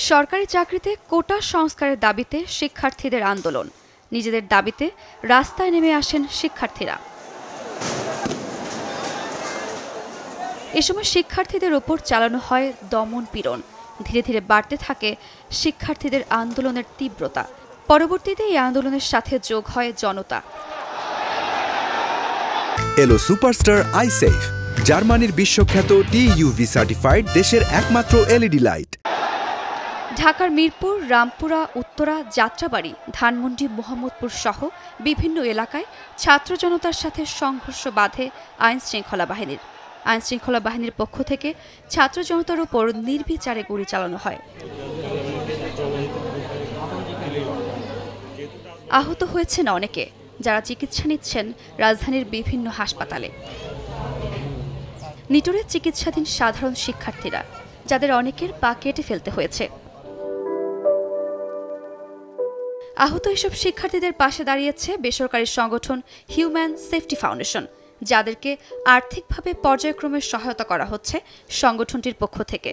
সরকারি চাকরিতে কোটা সংস্কারের দাবিতে শিক্ষার্থীদের আন্দোলন। নিজেদের দাবিতে রাস্তায় নেমে আসেন শিক্ষার্থীরা। এ সময় শিক্ষার্থীদের ওপর চালানো হয় দমন পীড়ন। ধীরে ধীরে বাড়তে থাকে শিক্ষার্থীদের আন্দোলনের তীব্রতা। পরবর্তীতে এই আন্দোলনের সাথে যোগ হয় জনতা। এলো সুপারস্টার আইসেফ, জার্মানির বিশ্বখ্যাত টিইউভি সার্টিফাইড দেশের একমাত্র এলইডি লাইট। ঢাকার মিরপুর, রামপুরা, উত্তরা, যাত্রাবাড়ি, ধানমন্ডি, মোহাম্মদপুর সহ বিভিন্ন এলাকায় ছাত্র জনতার সাথে সংঘর্ষ বাধে আইনশৃঙ্খলা বাহিনীর। আইনশৃঙ্খলা বাহিনীর পক্ষ থেকে ছাত্র জনতার উপর নির্বিচারে গুলি চালানো হয়। আহত হয়েছেন অনেকে, যারা চিকিৎসা নিচ্ছেন রাজধানীর বিভিন্ন হাসপাতালে। নিটোরে চিকিৎসাধীন সাধারণ শিক্ষার্থীরা, যাদের অনেকের পা কেটে ফেলতে হয়েছে। আহত এসব শিক্ষার্থীদের পাশে দাঁড়িয়েছে বেসরকারি সংগঠন হিউম্যান সেফটি ফাউন্ডেশন, যাদেরকে আর্থিকভাবে পর্যায়ক্রমে সহায়তা করা হচ্ছে সংগঠনটির পক্ষ থেকে।